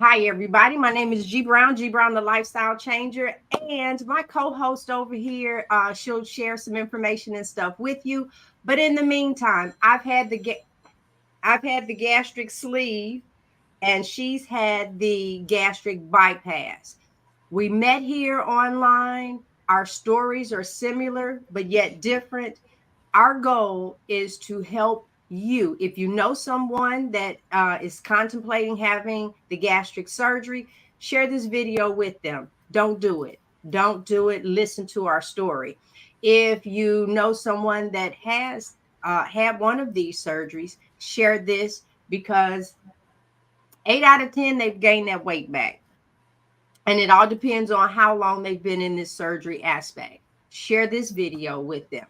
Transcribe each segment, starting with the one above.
Hi, everybody. My name is G Brown, the lifestyle changer, and my co-host over here. She'll share some information and stuff with you. But in the meantime, I've had the gastric sleeve, and she's had the gastric bypass. We met here online. Our stories are similar, but yet different. Our goal is to help you. If you know someone that is contemplating having the gastric surgery, share this video with them. Don't do it. Don't do it. Listen to our story. If you know someone that has had one of these surgeries, share this because 8 out of 10 they've gained that weight back. And it all depends on how long they've been in this surgery aspect. Share this video with them.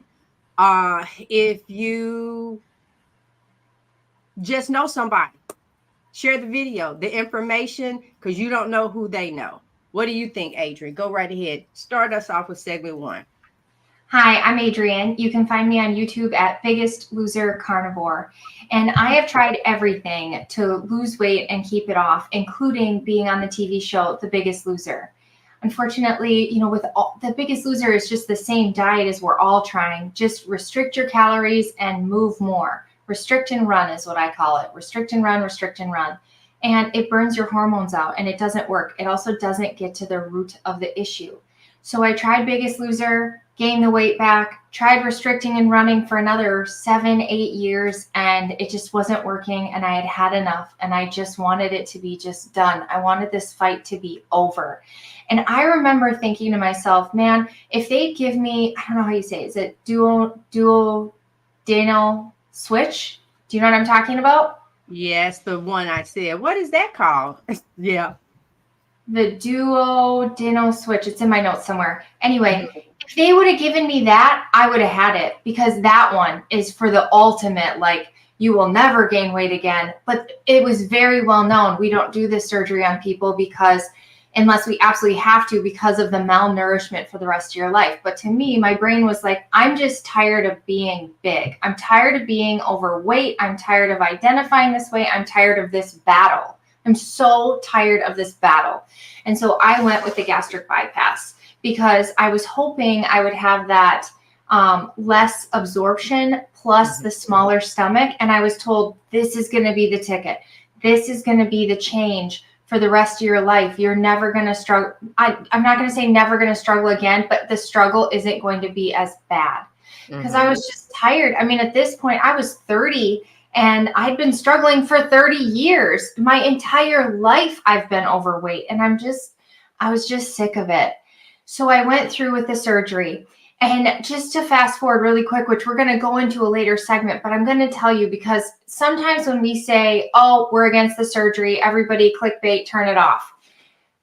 If you just know somebody, share the video, the information, because you don't know who they know. What do you think, Adrian? Go right ahead. Start us off with segment one. Hi, I'm Adrian. You can find me on YouTube at Biggest Loser Carnivore. And I have tried everything to lose weight and keep it off, including being on the TV show The Biggest Loser. Unfortunately, with The Biggest Loser is just the same diet as we're all trying. Just restrict your calories and move more. Restrict and run is what I call it. Restrict and run, restrict and run. And it burns your hormones out and it doesn't work. It also doesn't get to the root of the issue. So I tried Biggest Loser, gained the weight back, tried restricting and running for another 7, 8 years, and it just wasn't working. And I had had enough, and I just wanted it to be just done. I wanted this fight to be over. And I remember thinking to myself, man, if they give me, I don't know how you say it, is it duodenal switch? Do you know what I'm talking about? Yes, the one I said. What is that called? Yeah. The duodenal switch. It's in my notes somewhere. Anyway, if they would have given me that, I would have had it, because that one is for the ultimate, like, you will never gain weight again. But it was very well known. We don't do this surgery on people because unless we absolutely have to, because of the malnourishment for the rest of your life. But to me, my brain was like, I'm just tired of being big. I'm tired of being overweight. I'm tired of identifying this way. I'm tired of this battle. I'm so tired of this battle. And so I went with the gastric bypass because I was hoping I would have that less absorption plus the smaller stomach. And I was told, this is going to be the ticket. This is going to be the change for the rest of your life. You're never going to struggle. I'm not going to say never going to struggle again, but the struggle isn't going to be as bad, because I was just tired. I mean, at this point, I was 30 and I'd been struggling for 30 years. My entire life, I've been overweight, and I was just sick of it. So I went through with the surgery. And just to fast forward really quick, which we're going to go into a later segment, but I'm going to tell you, because sometimes when we say, oh, we're against the surgery, everybody clickbait, turn it off.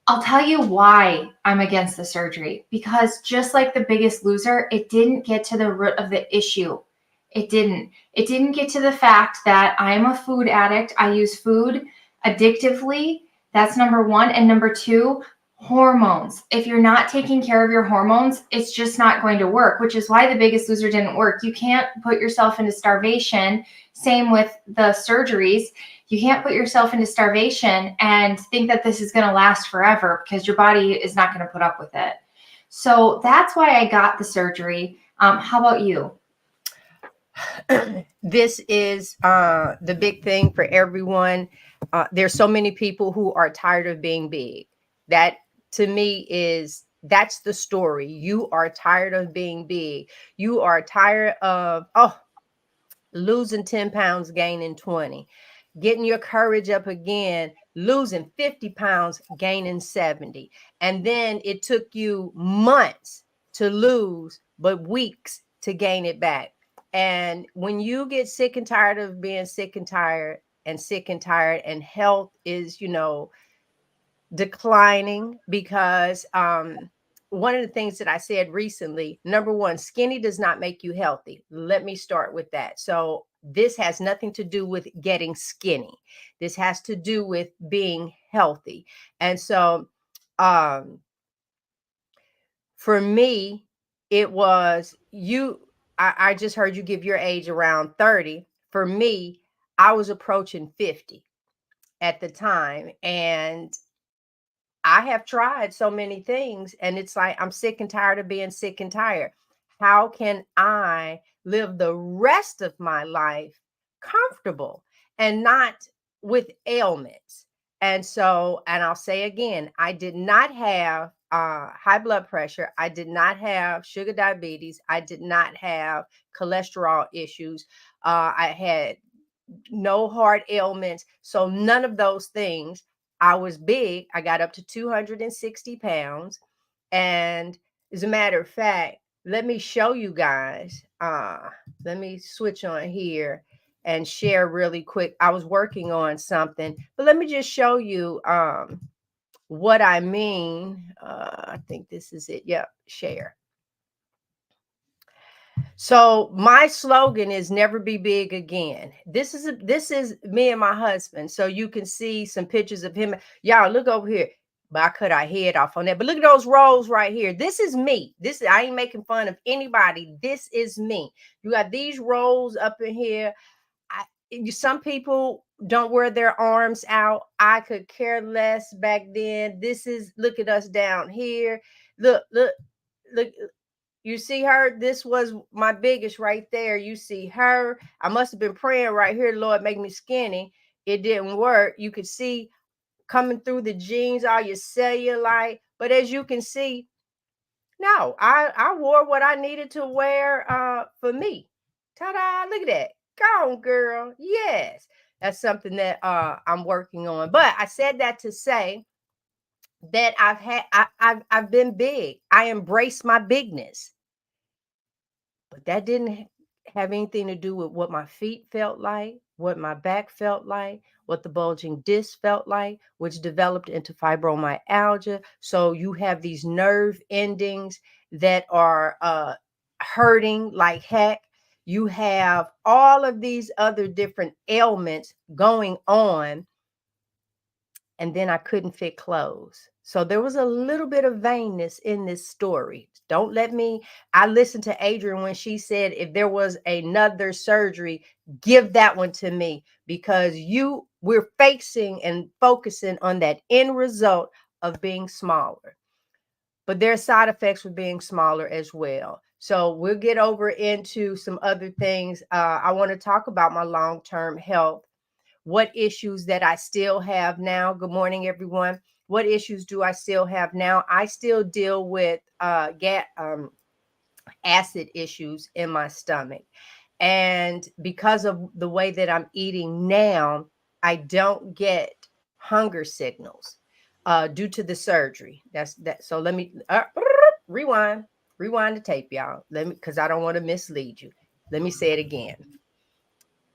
I'll tell you why I'm against the surgery. Because just like The Biggest Loser, it didn't get to the root of the issue. It didn't. It didn't get to the fact that I'm a food addict. I use food addictively. That's number one. And number two, hormones. If you're not taking care of your hormones, it's just not going to work, which is why The Biggest Loser didn't work. You can't put yourself into starvation. Same with the surgeries. You can't put yourself into starvation and think that this is going to last forever, because your body is not going to put up with it. So that's why I got the surgery. How about you? This is the big thing for everyone. There's so many people who are tired of being big. That to me that's the story. You are tired of being big. You are tired of losing 10 pounds, gaining 20, getting your courage up again, losing 50 pounds, gaining 70. And then it took you months to lose, but weeks to gain it back. And when you get sick and tired of being sick and tired and sick and tired, and health is, declining, because one of the things that I said recently, number one, skinny does not make you healthy. Let me start with that. So this has nothing to do with getting skinny. This has to do with being healthy. And so um for me, it was I just heard you give your age around 30. For me, I was approaching 50. at the time. And I have tried so many things, and it's like I'm sick and tired of being sick and tired. How can I live the rest of my life comfortable and not with ailments? And so, and I'll say again, I did not have high blood pressure. I did not have sugar diabetes. I did not have cholesterol issues. I had no heart ailments. So none of those things. I was big. I got up to 260 pounds. And as a matter of fact, let me show you guys. Let me switch on here and share really quick. I was working on something, but let me just show you what I mean. I think this is it. Yep, share. So my slogan is never be big again. This is me and my husband. So you can see some pictures of him. Y'all look over here. But I cut our head off on that. But look at those rolls right here. This is me. I ain't making fun of anybody. This is me. You got these rolls up in here. Some people don't wear their arms out. I could care less back then. Look at us down here. Look. You see her? This was my biggest right there. You see her? I must have been praying right here, Lord, make me skinny. It didn't work. You could see coming through the jeans, all your cellulite. But as you can see, no, I wore what I needed to wear for me. Ta-da! Look at that. Go on, girl. Yes. That's something that I'm working on. But I said that to say that I've been big. I embrace my bigness. But that didn't have anything to do with what my feet felt like, what my back felt like, what the bulging disc felt like, which developed into fibromyalgia. So you have these nerve endings that are hurting like heck. You have all of these other different ailments going on, and then I couldn't fit clothes. So there was a little bit of vainness in this story. Don't let me. I listened to Adrian when she said, if there was another surgery, give that one to me, because we're facing and focusing on that end result of being smaller. But there are side effects with being smaller as well. So we'll get over into some other things. I want to talk about my long-term health. What issues that I still have now. Good morning, everyone. What issues do I still have now? I still deal with acid issues in my stomach. And because of the way that I'm eating now, I don't get hunger signals due to the surgery. That's that. So let me rewind the tape, y'all. Let me, because I don't want to mislead you. Let me say it again.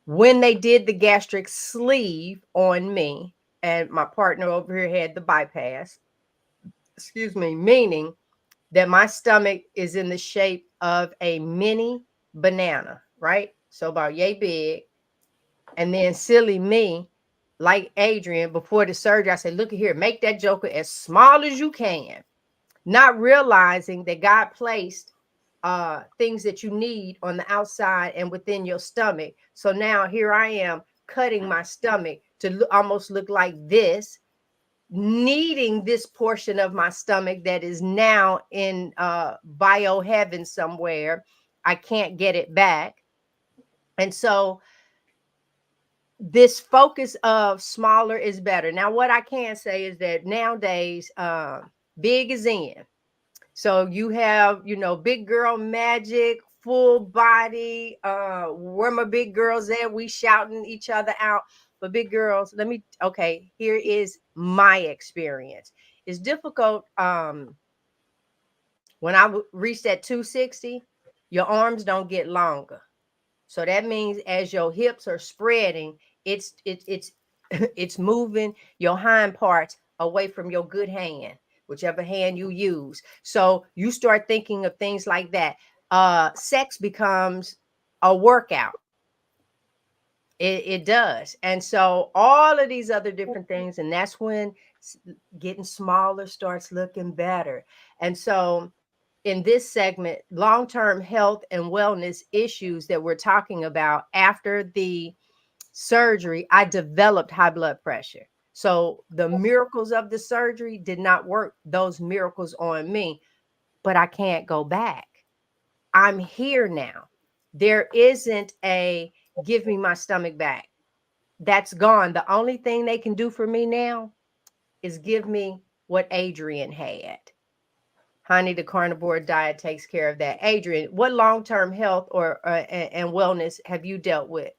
When they did the gastric sleeve on me, and my partner over here had the bypass, excuse me, meaning that my stomach is in the shape of a mini banana, right? So about yay big. And then silly me, like Adrian, before the surgery, I said, look at here, make that joker as small as you can. Not realizing that God placed things that you need on the outside and within your stomach. So now here I am cutting my stomach to almost look like this, needing this portion of my stomach that is now in bio heaven somewhere. I can't get it back. And so this focus of smaller is better. Now, what I can say is that nowadays, big is in. So you have, big girl magic, full body. Where my big girls at? We shouting each other out. But big girls, okay, here is my experience. It's difficult when I reach that 260, your arms don't get longer. So that means as your hips are spreading, it's it's moving your hind parts away from your good hand, whichever hand you use. So you start thinking of things like that. Sex becomes a workout. It does. And so all of these other different things, and that's when getting smaller starts looking better. And so in this segment, long-term health and wellness issues that we're talking about after the surgery, I developed high blood pressure. So the miracles of the surgery did not work those miracles on me, but I can't go back. I'm here now. There isn't a give me my stomach back. That's gone. The only thing they can do for me now is give me what Adrian had. Honey, the carnivore diet takes care of that. Adrian, what long-term health or and wellness have you dealt with?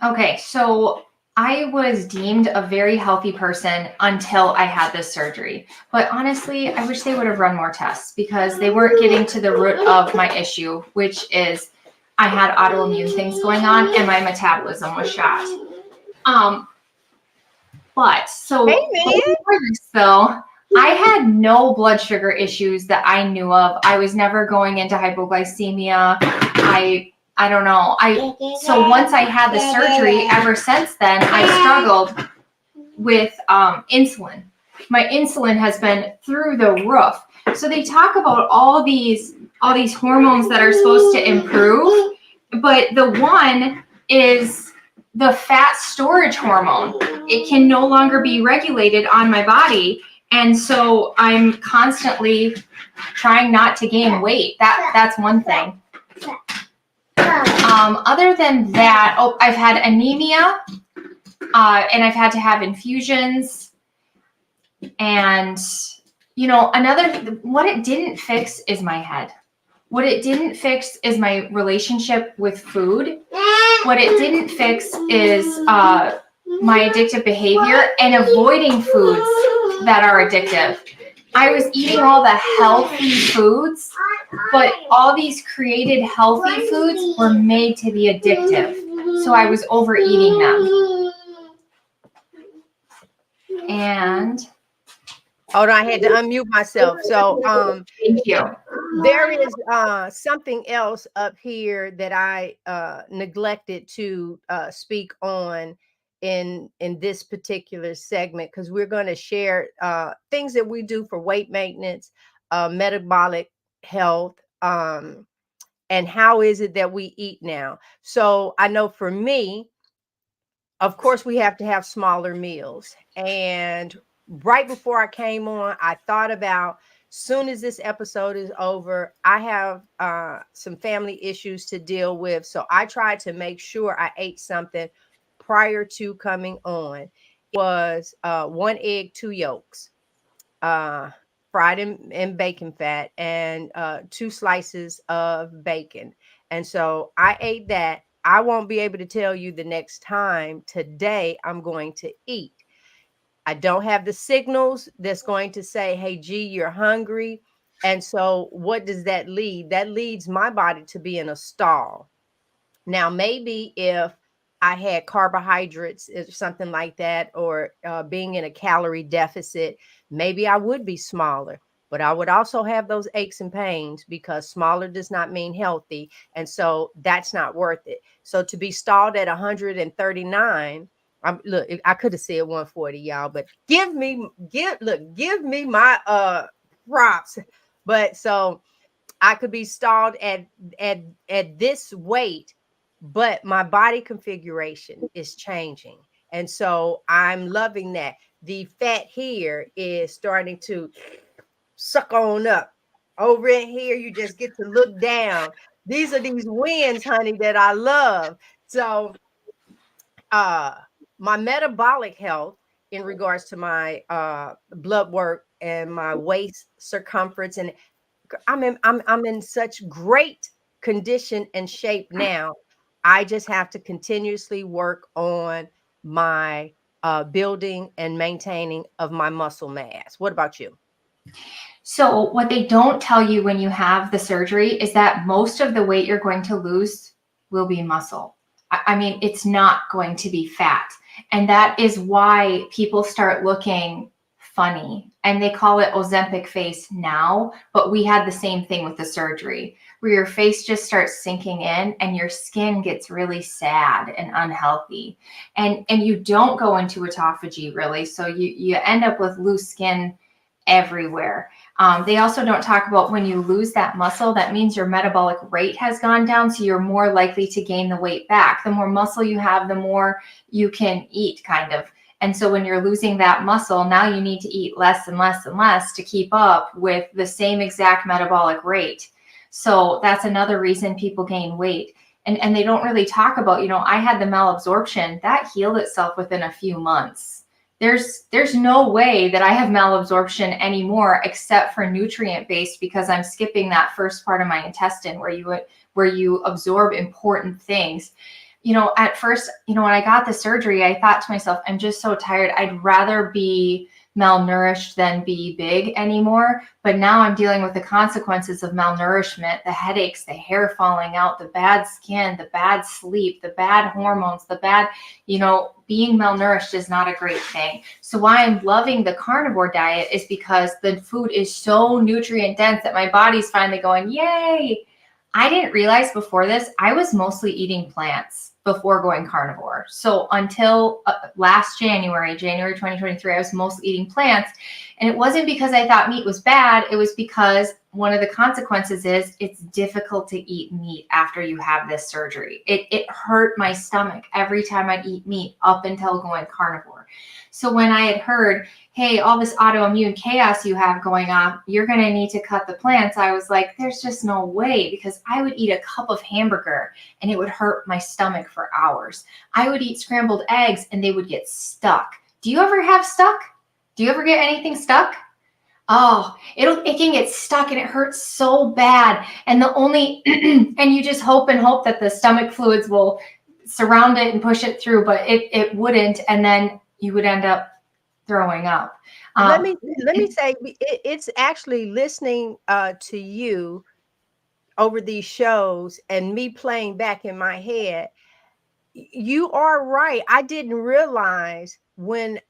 Okay, so I was deemed a very healthy person until I had this surgery. But honestly, I wish they would have run more tests because they weren't getting to the root of my issue, which is I had autoimmune things going on and my metabolism was shot. But so Hey, man. before this, though, I had no blood sugar issues that I knew of. I was never going into hypoglycemia. I don't know. So once I had the surgery, ever since then, I struggled with insulin. My insulin has been through the roof. So they talk about all these hormones that are supposed to improve, but the one is the fat storage hormone. It can no longer be regulated on my body. And so I'm constantly trying not to gain weight. That's one thing. Other than that, I've had anemia, and I've had to have infusions. And, what it didn't fix is my head. What it didn't fix is my relationship with food. What it didn't fix is my addictive behavior and avoiding foods that are addictive. I was eating all the healthy foods, but all these created healthy foods were made to be addictive. So I was overeating them. And hold on, I had to unmute myself. So thank you. There is something else up here that I neglected to speak on in this particular segment, because we're going to share things that we do for weight maintenance, metabolic health, and how is it that we eat now. So I know for me, of course, we have to have smaller meals. And right before I came on, I thought about, soon as this episode is over, I have some family issues to deal with. So I tried to make sure I ate something prior to coming on. It was 1 egg, 2 yolks, fried in bacon fat, and 2 slices of bacon. And so I ate that. I won't be able to tell you the next time today I'm going to eat. I don't have the signals that's going to say, hey, G, you're hungry. And so what does that lead? That leads my body to be in a stall. Now, maybe if I had carbohydrates or something like that, or being in a calorie deficit, maybe I would be smaller. But I would also have those aches and pains, because smaller does not mean healthy. And so that's not worth it. So to be stalled at 139, look, I could have said 140, y'all, but give me my props. But so I could be stalled at this weight, but my body configuration is changing. And so I'm loving that. The fat here is starting to suck on up. Over in here, you just get to look down. These are these wins, honey, that I love. So my metabolic health in regards to my blood work and my waist circumference, and I'm in such great condition and shape now. I just have to continuously work on my building and maintaining of my muscle mass. What about you? So what they don't tell you when you have the surgery is that most of the weight you're going to lose will be muscle. I mean, it's not going to be fat. And that is why people start looking funny. And they call it Ozempic face now, but we had the same thing with the surgery, where your face just starts sinking in and your skin gets really sad and unhealthy. And you don't go into autophagy really. So you end up with loose skin everywhere. They also don't talk about when you lose that muscle, that means your metabolic rate has gone down. So you're more likely to gain the weight back. The more muscle you have, the more you can eat, kind of. And so when you're losing that muscle, now you need to eat less and less and less to keep up with the same exact metabolic rate. So that's another reason people gain weight. And they don't really talk about, I had the malabsorption that healed itself within a few months. There's no way that I have malabsorption anymore except for nutrient based, because I'm skipping that first part of my intestine where you absorb important things. At first, when I got the surgery, I thought to myself, I'm just so tired. I'd rather be malnourished than be big anymore. But now I'm dealing with the consequences of malnourishment, the headaches, the hair falling out, the bad skin, the bad sleep, the bad hormones, the bad, being malnourished is not a great thing. So why I'm loving the carnivore diet is because the food is so nutrient dense that my body's finally going, yay. I didn't realize before this, I was mostly eating plants before going carnivore. So until last January 2023, I was mostly eating plants. And it wasn't because I thought meat was bad. It was because one of the consequences is it's difficult to eat meat after you have this surgery. It hurt my stomach every time I'd eat meat up until going carnivore. So when I had heard, hey, all this autoimmune chaos you have going on, you're going to need to cut the plants, I was like, there's just no way, because I would eat a cup of hamburger and it would hurt my stomach for hours. I would eat scrambled eggs and they would get stuck. Do you ever have stuck? Do you ever get anything stuck? Oh, it can get stuck and it hurts so bad. And and you just hope that the stomach fluids will surround it and push it through, but it wouldn't. And then you would end up throwing up. Let me say, it's actually listening to you over these shows and me playing back in my head. You are right. I didn't realize when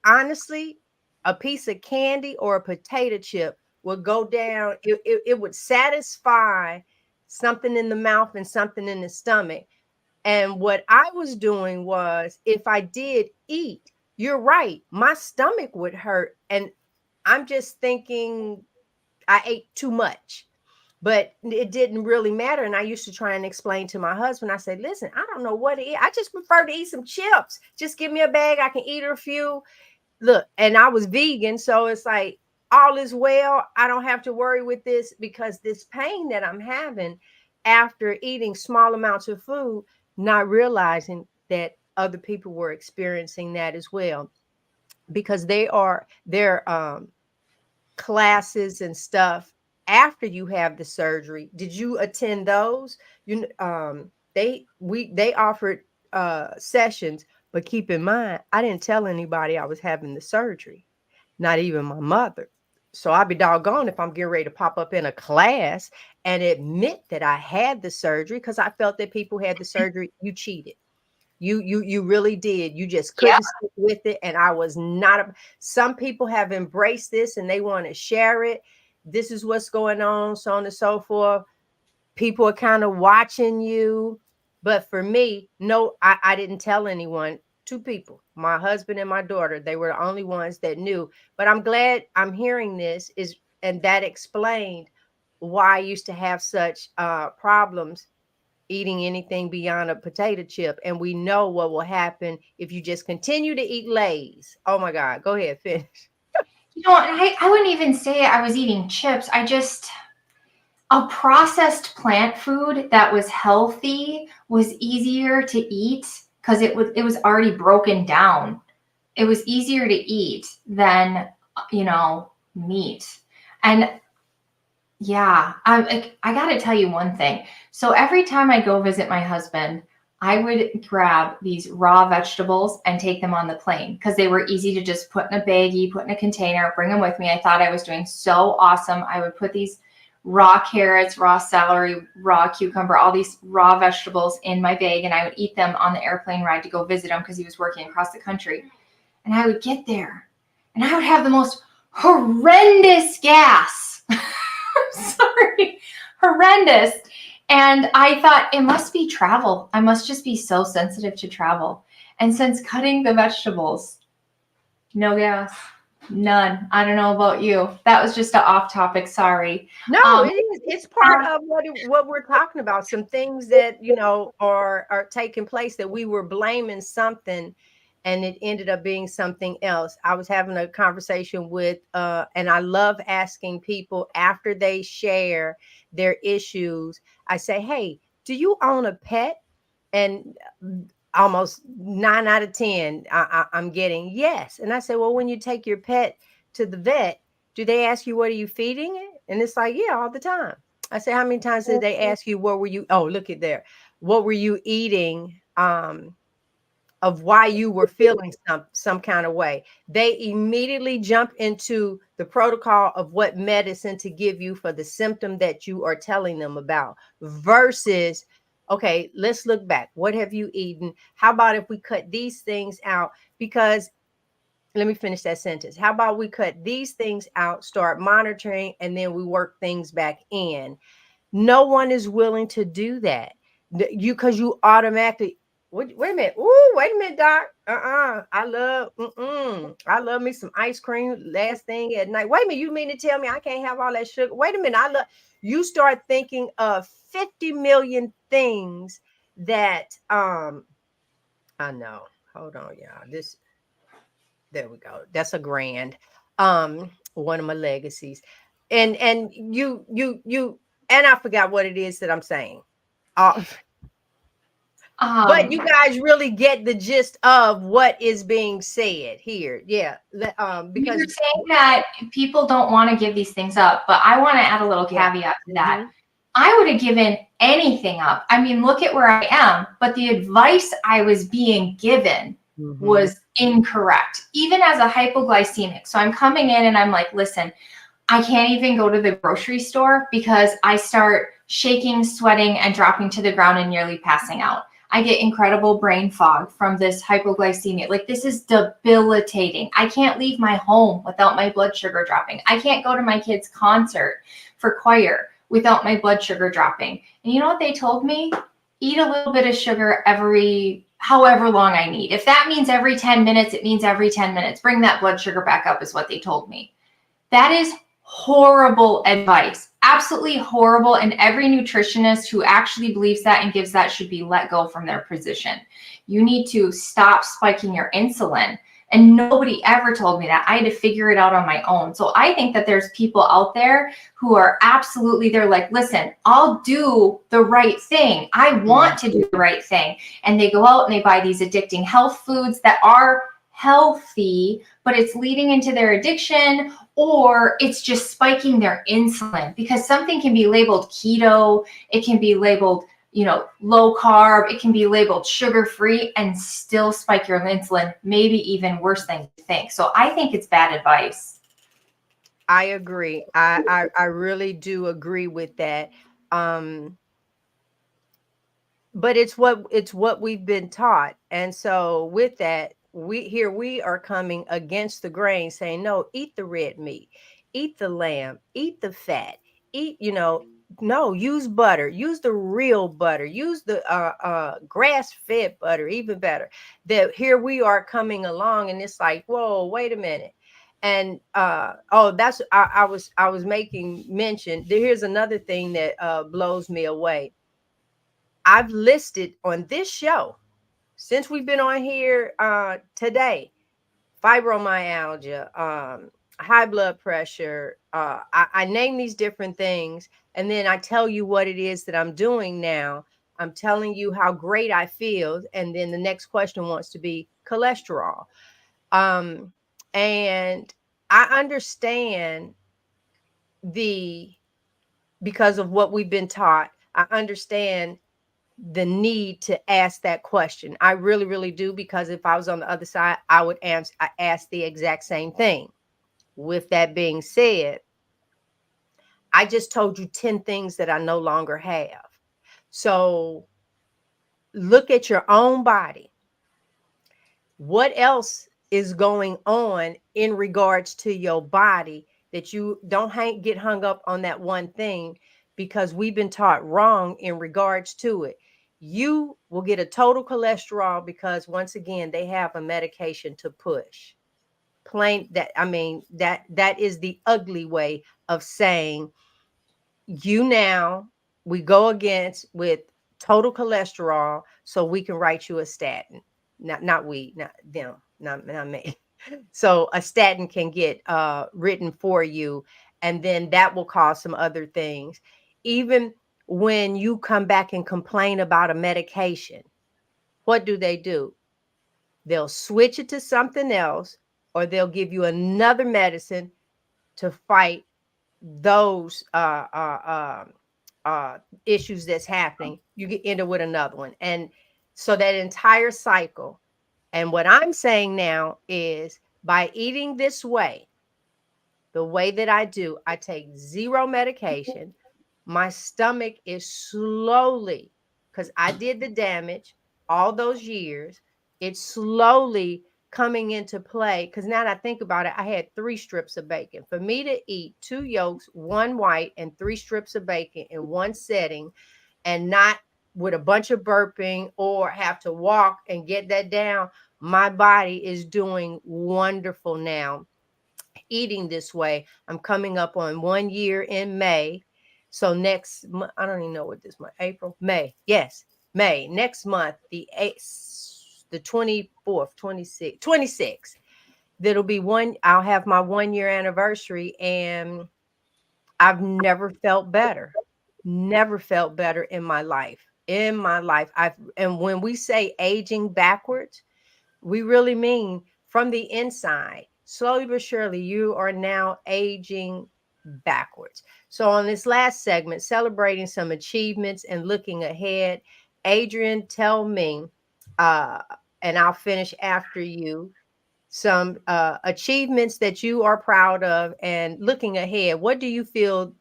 honestly, a piece of candy or a potato chip would go down. It would satisfy something in the mouth and something in the stomach. And what I was doing was, if I did eat, you're right, my stomach would hurt. And I'm just thinking I ate too much, but it didn't really matter. And I used to try and explain to my husband, I said, listen, I don't know what to eat. I just prefer to eat some chips. Just give me a bag. I can eat a few. Look, and I was vegan. So it's like, all is well. I don't have to worry with this, because this pain that I'm having after eating small amounts of food, not realizing that other people were experiencing that as well, because their classes and stuff after you have the surgery. Did you attend those? They offered sessions, but keep in mind, I didn't tell anybody I was having the surgery, not even my mother. So I'd be doggone if I'm getting ready to pop up in a class and admit that I had the surgery, because I felt that people had the surgery. You cheated. You really did. You just couldn't stick with it. And I was not. Some people have embraced this and they want to share it. This is what's going on, so on and so forth. People are kind of watching you. But for me, no, I didn't tell anyone. Two people, my husband and my daughter, they were the only ones that knew. But I'm glad I'm hearing this, and that explained why I used to have such problems eating anything beyond a potato chip. And we know what will happen if you just continue to eat Lay's. Oh my God, go ahead, finish. I wouldn't even say I was eating chips. A processed plant food that was healthy was easier to eat because it was already broken down. It was easier to eat than, meat. And yeah, I got to tell you one thing. So every time I go visit my husband, I would grab these raw vegetables and take them on the plane because they were easy to just put in a baggie, put in a container, bring them with me. I thought I was doing so awesome. I would put these raw carrots, raw celery, raw cucumber, all these raw vegetables in my bag, and I would eat them on the airplane ride to go visit him because he was working across the country. And I would get there and I would have the most horrendous gas. Sorry, horrendous. And I thought it must be travel. I must just be so sensitive to travel. And since cutting the vegetables, no gas, None. I don't know about you. That was just an off topic. Sorry. No, Um, it is. It's part of what we're talking about. Some things that are taking place that we were blaming something, and it ended up being something else. I was having a conversation with, and I love asking people after they share their issues. I say, "Hey, do you own a pet?" And almost 9 out of 10, I'm getting yes. And I say, "Well, when you take your pet to the vet, do they ask you what are you feeding it?" And it's like, yeah, all the time. I say, how many times did they ask you what were you? Oh, look at there. What were you eating? Of why you were feeling some kind of way. They immediately jump into the protocol of what medicine to give you for the symptom that you are telling them about versus, okay, let's look back. What have you eaten? How about if we cut these things out? Because let me finish that sentence. How about we cut these things out, start monitoring, and then we work things back in? No one is willing to do that. Because you automatically, wait a minute. Ooh, wait a minute, doc. I love me some ice cream last thing at night. Wait a minute, you mean to tell me I can't have all that sugar? Wait a minute, you start thinking of 50 million things that I know. Hold on, y'all. There we go. That's a grand one of my legacies. And you and I forgot what it is that I'm saying. Uh, but um, you guys really get the gist of what is being said here. Yeah. You're Because saying that people don't want to give these things up, but I want to add a little yeah. caveat to that. Mhm. I would have given anything up. I mean, look at where I am, but the advice I was being given Mhm. was incorrect, even as a hypoglycemic. So I'm coming in and I'm like, listen, I can't even go to the grocery store because I start shaking, sweating, and dropping to the ground and nearly passing out. I get incredible brain fog from this hypoglycemia. Like, this is debilitating. I can't leave my home without my blood sugar dropping. I can't go to my kid's concert for choir without my blood sugar dropping. And you know what they told me? Eat a little bit of sugar every however long I need. If that means every 10 minutes, it means every 10 minutes. Bring that blood sugar back up, is what they told me. That is horrible advice. Absolutely horrible. And every nutritionist who actually believes that and gives that should be let go from their position. You need to stop spiking your insulin. And nobody ever told me that. I had to figure it out on my own. So I think that there's people out there who are absolutely, they're like, listen, I'll do the right thing. I want to do the right thing. And they go out and they buy these addicting health foods that are healthy, but it's leading into their addiction, or it's just spiking their insulin, because something can be labeled keto, it can be labeled, low carb, it can be labeled sugar free and still spike your insulin, maybe even worse than you think. So I think it's bad advice. I agree. I really do agree with that. Um but it's what we've been taught. And so with that, we are coming against the grain, saying no, eat the red meat, eat the lamb, eat the fat, eat, no, use butter, use the real butter, use the grass fed butter, even better. That here we are coming along, and it's like, whoa, wait a minute. And oh, that's I was making mention. Here's another thing that blows me away. I've listed on this show, since we've been on here today, fibromyalgia, high blood pressure. I name these different things, and then I tell you what it is that I'm doing now. I'm telling you how great I feel, and then the next question wants to be cholesterol. Um, and I understand the because of what we've been taught. I understand the need to ask that question. I really, really do, because if I was on the other side, I would ask the exact same thing. With that being said, I just told you 10 things that I no longer have. So look at your own body. What else is going on in regards to your body that you don't get hung up on that one thing, because we've been taught wrong in regards to it. You will get a total cholesterol because once again, they have a medication to push. plain that I mean that is the ugly way of saying you now we go against with total cholesterol so we can write you a statin. Not we, not them, not me. So a statin can get written for you, and then that will cause some other things. Even when you come back and complain about a medication, what do? They'll switch it to something else, or they'll give you another medicine to fight those issues that's happening. You get into with another one, and so that entire cycle. And what I'm saying now is, by eating this way, the way that I do, I take zero medication. My stomach is slowly, because I did the damage all those years, it's slowly coming into play. Because now that I think about it, I had 3 strips of bacon. For me to eat 2 yolks, 1 white, and 3 strips of bacon in one setting, and not with a bunch of burping or have to walk and get that down, my body is doing wonderful now eating this way. I'm coming up on 1 year in May. So next month, I don't even know what this month, April, May. Yes, May. Next month, the 8th, the 24th, 26th, 26th. That'll be I'll have my 1 year anniversary, and I've never felt better. Never felt better in my life. In my life. And when we say aging backwards, we really mean from the inside. Slowly but surely, you are now aging backwards. So, on this last segment, celebrating some achievements and looking ahead, Adrian, tell me, uh, and I'll finish after you, some achievements that you are proud of, and looking ahead, what do you feel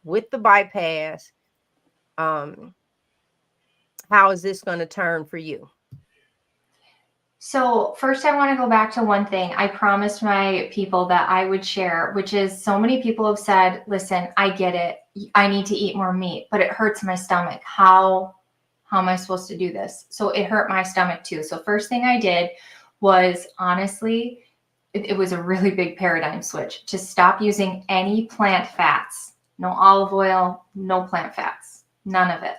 with the bypass? Um, how is this going to turn for you? So first, I want to go back to one thing I promised my people that I would share, which is so many people have said, listen, I get it. I need to eat more meat, but it hurts my stomach. How am I supposed to do this? So it hurt my stomach too. So first thing I did was, honestly, it was a really big paradigm switch to stop using any plant fats, no olive oil, no plant fats, none of it.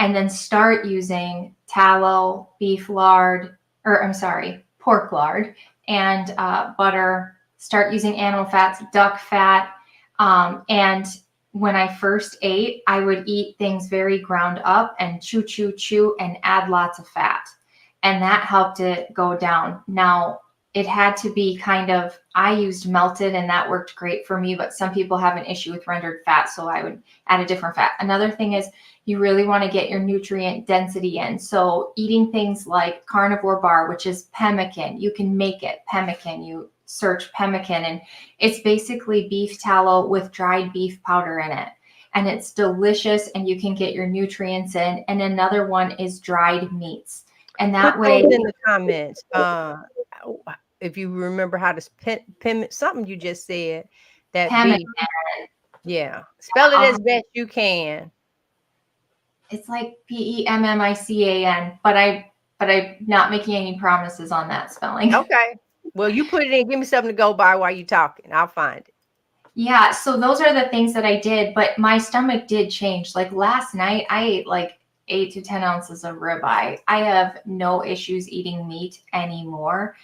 And then start using tallow, beef lard, pork lard, and butter. Start using animal fats, duck fat. And when I first ate, I would eat things very ground up and chew, and add lots of fat. And that helped it go down. Now, it had to be I used melted, and that worked great for me, but some people have an issue with rendered fat, so I would add a different fat. Another thing is, you really want to get your nutrient density in. So eating things like Carnivore Bar, which is pemmican, you can make it pemmican. You search pemmican, and it's basically beef tallow with dried beef powder in it. And it's delicious, and you can get your nutrients in. And another one is dried meats. And that Put way, those in the comments. If you remember how to something you just said, that pemmican, beef. Yeah. Spell it as best you can. it's like PEMMICAN, but I'm not making any promises on that spelling. Okay. Well, you put it in. Give me something to go by while you're talking. I'll find it. Yeah. So those are the things that I did, but my stomach did change. Like last night, I ate like 8 to 10 ounces of ribeye. I have no issues eating meat anymore.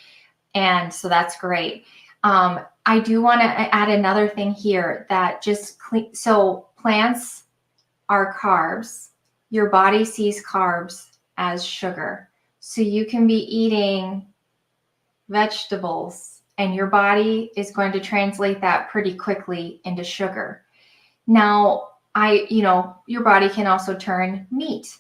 And so that's great. I do want to add another thing here that just so plants are carbs. Your body sees carbs as sugar. So you can be eating vegetables, and your body is going to translate that pretty quickly into sugar. Now, your body can also turn meat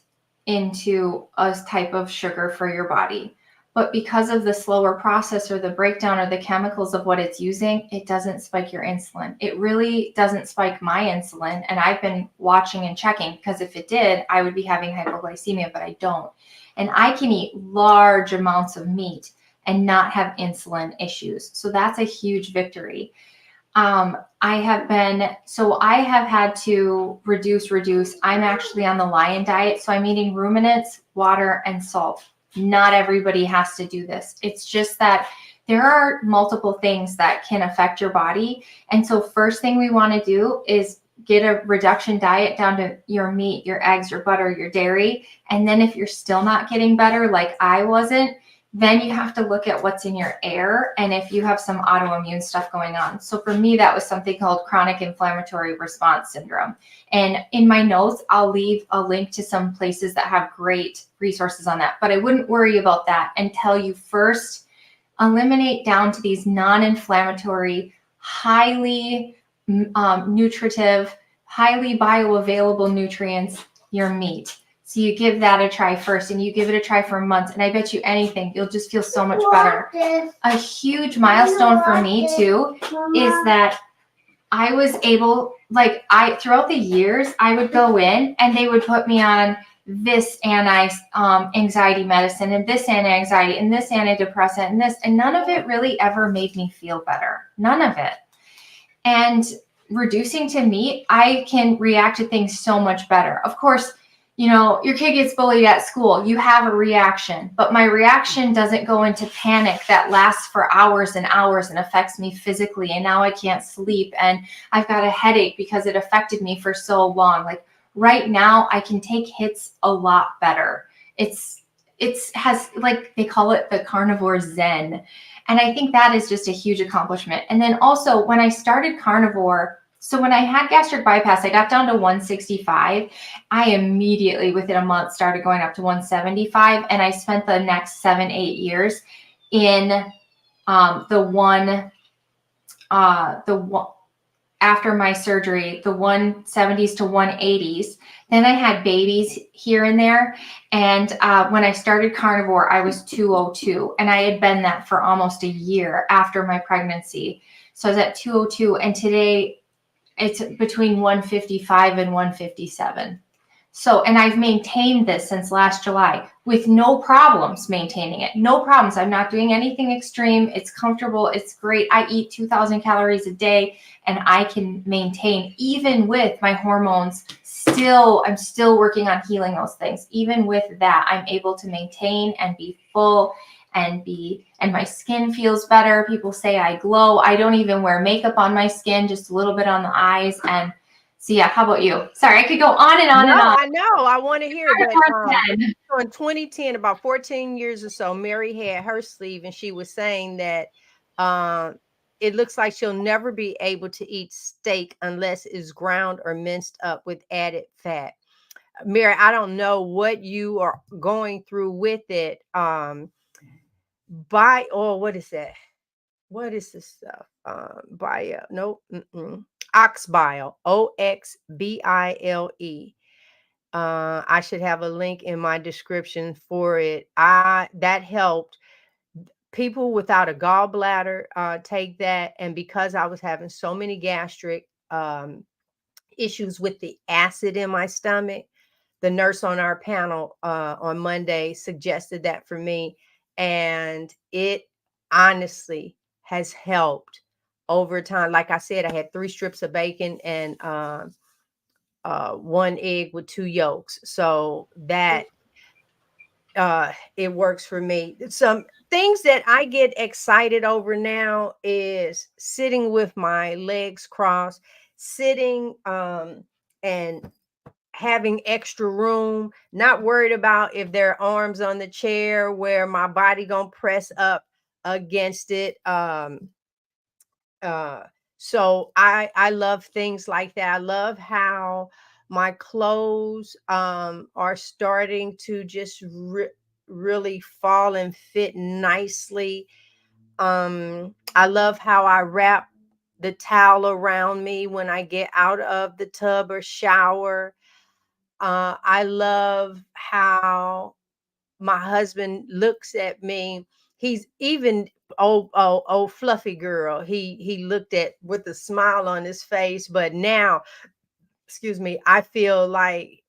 into a type of sugar for your body. But because of the slower process or the breakdown or the chemicals of what it's using, it doesn't spike your insulin. It really doesn't spike my insulin. And I've been watching and checking, because if it did, I would be having hypoglycemia, but I don't. And I can eat large amounts of meat and not have insulin issues. So that's a huge victory. I have had to reduce. I'm actually on the lion diet. So I'm eating ruminants, water, and salt. Not everybody has to do this. It's just that there are multiple things that can affect your body. And so first thing we want to do is get a reduction diet down to your meat, your eggs, your butter, your dairy. And then if you're still not getting better, like I wasn't, then you have to look at what's in your air and if you have some autoimmune stuff going on. So for me, that was something called chronic inflammatory response syndrome. And in my notes, I'll leave a link to some places that have great resources on that. But I wouldn't worry about that until you first eliminate down to these non-inflammatory, highly nutritive, highly bioavailable nutrients, your meat. So you give that a try first, and you give it a try for months, and I bet you anything, you'll just feel so much better. A huge milestone for me too is that I was able, throughout the years, I would go in and they would put me on this anxiety medicine and this anti-anxiety and this antidepressant and this, and none of it really ever made me feel better. None of it. And reducing to meat, I can react to things so much better. Of course, you know, your kid gets bullied at school, you have a reaction, but my reaction doesn't go into panic that lasts for hours and hours and affects me physically. And now I can't sleep and I've got a headache because it affected me for so long. Like right now I can take hits a lot better. It has, like, they call it the carnivore zen. And I think that is just a huge accomplishment. And then also when I started carnivore, so when I had gastric bypass, I got down to 165. I immediately, within a month, started going up to 175. And I spent the next 7-8 years in after my surgery, the 170s to 180s. Then I had babies here and there. And when I started carnivore, I was 202. And I had been that for almost a year after my pregnancy. So I was at 202. And today, it's between 155 and 157. So, and I've maintained this since last July with no problems maintaining it. No problems. I'm not doing anything extreme. It's comfortable. It's great. I eat 2,000 calories a day and I can maintain, even with my hormones. I'm still working on healing those things. Even with that, I'm able to maintain and be full and my skin feels better. People say I glow. I don't even wear makeup on my skin, just a little bit on the eyes. And so, yeah, how about you? Sorry, I could go on and on and on. I know. I want to hear it. But so in 2010, about 14 years or so, Mary had her sleeve and she was saying that it looks like she'll never be able to eat steak unless it's ground or minced up with added fat. Mary, I don't know what you are going through with it. What is that? What is this stuff? Bio, nope, ox bile, OXBILE. I should have a link in my description for it. That helped people without a gallbladder take that, and because I was having so many gastric issues with the acid in my stomach, the nurse on our panel on Monday suggested that for me, and it honestly has helped over time. Like I said, I had 3 strips of bacon and 1 egg with 2 yolks, so that it works for me. Some things that I get excited over now is sitting with my legs crossed, sitting and having extra room, not worried about if there are arms on the chair where my body gonna press up against it. So I love things like that. I love how my clothes are starting to just really fall and fit nicely. I love how I wrap the towel around me when I get out of the tub or shower. I love how my husband looks at me. He's even old fluffy girl. He looked at with a smile on his face, but now, excuse me, I feel like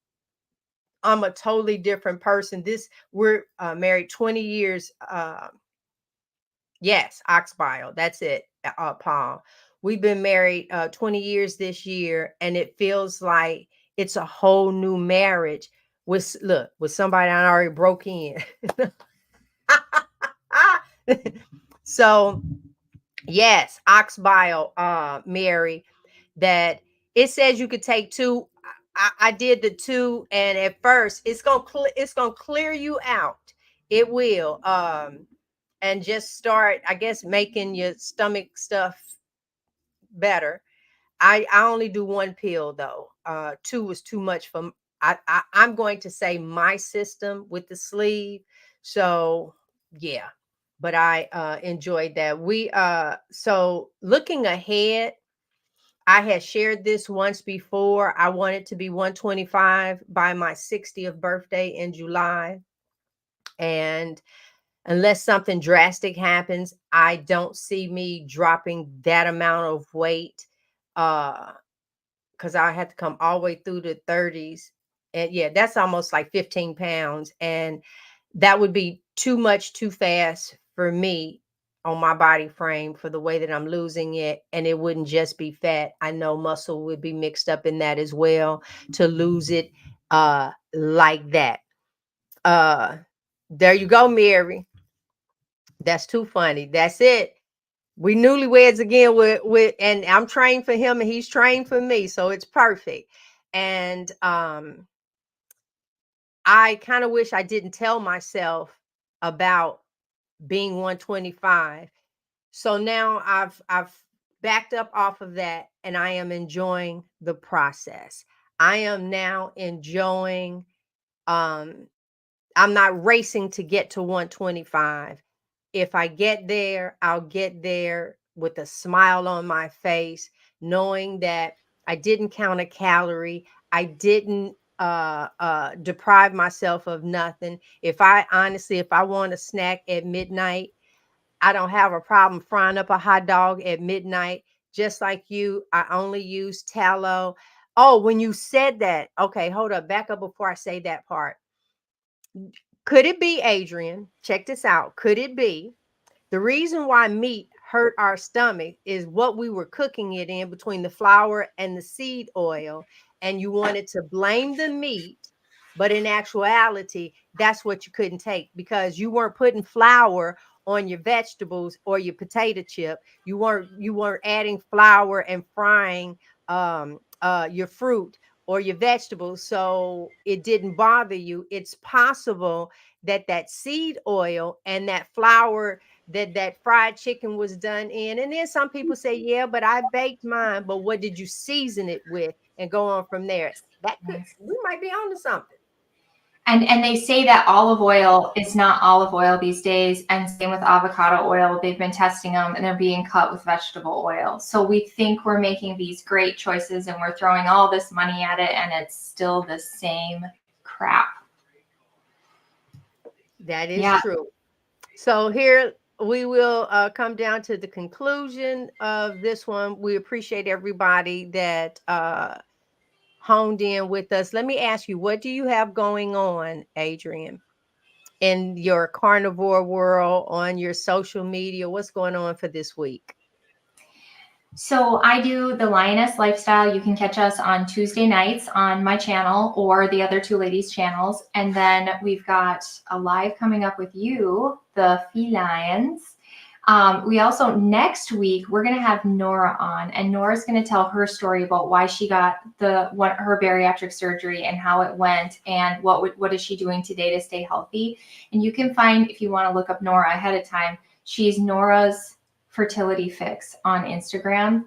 I'm a totally different person. We're married 20 years. Yes, oxbile. That's it, Paul. We've been married 20 years this year, and it feels like it's a whole new marriage with somebody I already broke in. So yes, ox bile, Mary, that it says you could take two. I did the two, and at first it's gonna clear you out. It will, and just start, I guess, making your stomach stuff better. I only do one pill though. Two was too much for I'm going to say my system with the sleeve. So yeah, but I enjoyed that. We so looking ahead, I had shared this once before. I wanted to be 125 by my 60th birthday in July. And unless something drastic happens, I don't see me dropping that amount of weight. Because I had to come all the way through the 30s. And yeah, that's almost like 15 pounds. And that would be too much too fast for me on my body frame for the way that I'm losing it. And it wouldn't just be fat. I know muscle would be mixed up in that as well to lose it like that. Uh there you go, Mary. That's too funny. That's it. We newlyweds again with and I'm trained for him and he's trained for me, so it's perfect. And I kind of wish I didn't tell myself about being 125. So now I've backed up off of that and I am enjoying the process. I am now enjoying um I'm not racing to get to 125. If I get there, I'll get there with a smile on my face, knowing that I didn't count a calorie. I didn't deprive myself of nothing. If I want a snack at midnight, I don't have a problem frying up a hot dog at midnight. Just like you, I only use tallow. Oh, when you said that, okay, hold up, back up before I say that part. Could it be, Adrian? Check this out. Could it be the reason why meat hurt our stomach is what we were cooking it in between the flour and the seed oil? And you wanted to blame the meat, but in actuality, that's what you couldn't take because you weren't putting flour on your vegetables or your potato chip. You weren't adding flour and frying your fruit or your vegetables, so it didn't bother you. It's possible that that seed oil and that flour that fried chicken was done in. And then some people say, yeah, but I baked mine. But what did you season it with? And go on from there. That could, we might be on to something. And they say that olive oil is not olive oil these days, and same with avocado oil. They've been testing them, and they're being cut with vegetable oil. So we think we're making these great choices, and we're throwing all this money at it, and it's still the same crap. That is true. So here we will come down to the conclusion of this one. We appreciate everybody that honed in with us. Let me ask you, what do you have going on, Adrian, in your carnivore world, on your social media? What's going on for this week? So I do the Lioness Lifestyle. You can catch us on Tuesday nights on my channel or the other two ladies' channels. And then we've got a live coming up with you, the Felines. We also, next week, we're going to have Nora on, and Nora's going to tell her story about why she got her bariatric surgery and how it went, and what is she doing today to stay healthy. And you can find, if you want to look up Nora ahead of time, she's Nora's Fertility Fix on Instagram.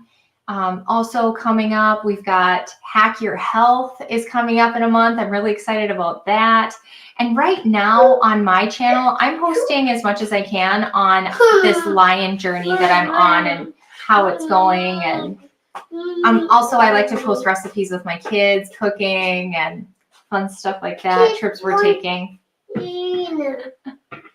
Also coming up, we've got Hack Your Health is coming up in a month. I'm really excited about that. And right now on my channel, I'm hosting as much as I can on this lion journey that I'm on and how it's going. And also I like to post recipes with my kids, cooking and fun stuff like that, trips we're taking.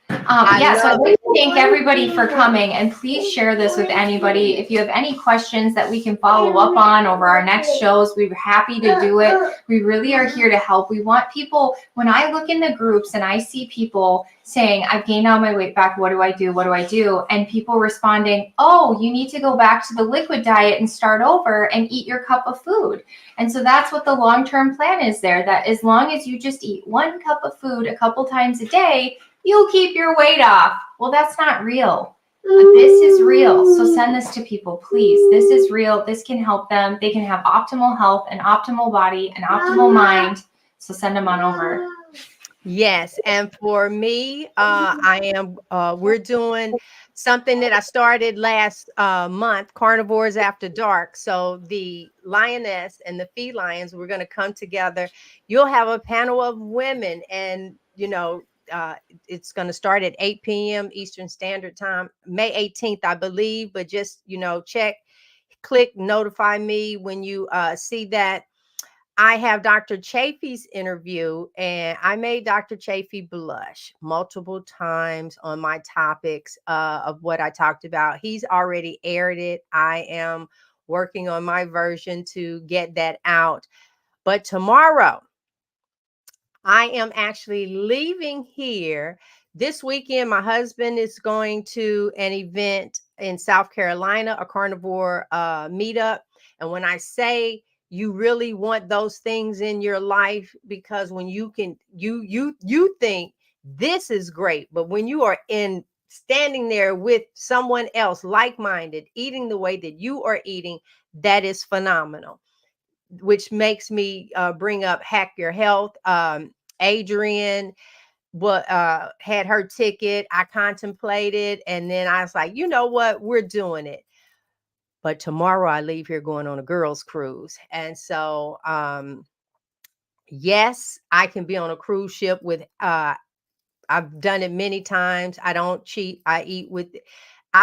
So I'd like to thank everybody for coming, and please share this with anybody. If you have any questions that we can follow up on over our next shows, we're happy to do it. We really are here to help. We want people, when I look in the groups and I see people saying, I've gained all my weight back, what do I do? What do I do? And people responding, oh, you need to go back to the liquid diet and start over and eat your cup of food. And so that's what the long-term plan is there, that as long as you just eat one cup of food a couple times a day, you'll keep your weight off. Well, that's not real. This is real. So send this to people, please. This is real. This can help them. They can have optimal health, an optimal body, an optimal mind. So send them on over. Yes, and for me, we're doing something that I started last month, Carnivores After Dark. So the lioness and the felines, we're going to come together. You'll have a panel of women, and it's going to start at 8 p.m. Eastern Standard Time, May 18th, I believe. But just click notify me when you see that. I have Dr. Chafee's interview, and I made Dr. Chafee blush multiple times on my topics of what I talked about. He's already aired it. I am working on my version to get that out. But tomorrow, I am actually leaving here. This weekend, my husband is going to an event in South Carolina, a carnivore meetup. And when I say you really want those things in your life, because when you can, you think this is great, but when you are in standing there with someone else like-minded, eating the way that you are eating, that is phenomenal, which makes me bring up Hack Your Health. Adrian had her ticket. I contemplated, and then I was like, you know what? We're doing it. But tomorrow I leave here going on a girls' cruise. And so, yes, I can be on a cruise ship with I've done it many times. I don't cheat. I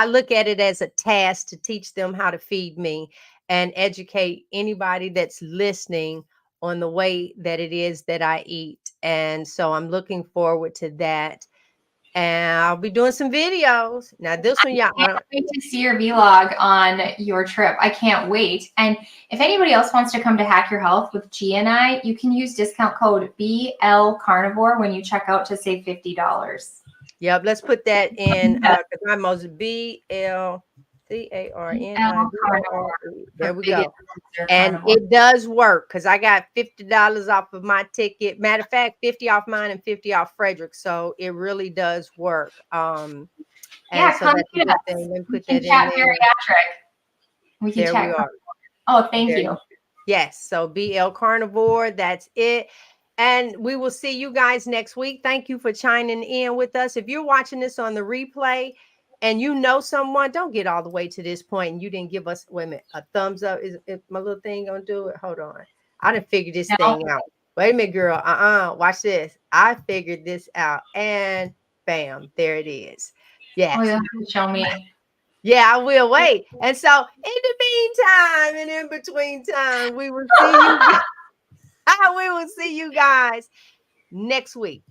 look at it as a task to teach them how to feed me and educate anybody that's listening on the way that it is that I eat. And so I'm looking forward to that. And I'll be doing some videos. Now, this one, y'all. Can't wait to see your vlog on your trip. I can't wait. And if anybody else wants to come to Hack Your Health with G and I, you can use discount code BL Carnivore when you check out to save $50. Yep, let's put that in because I'm most BLCARNIVORE. There we go. And it does work because I got $50 off of my ticket. Matter of fact, 50 off mine and 50 off Frederick. So it really does work. And so come that's a get good us. thing. Let me We put can that chat in there. bariatric. We can There chat. we are. Oh, thank There you. Yes. So BL Carnivore, that's it. And we will see you guys next week. Thank you for chiming in with us. If you're watching this on the replay and you know someone, don't get all the way to this point and you didn't give us, wait a minute, a thumbs up. Is my little thing gonna do it? Hold on. I didn't figure this thing out. Wait a minute, girl. Watch this. I figured this out. And bam, there it is. Yes. Oh, you have to show me. Yeah, I will wait. And so in the meantime and in between time, we will see you. We will see you guys next week.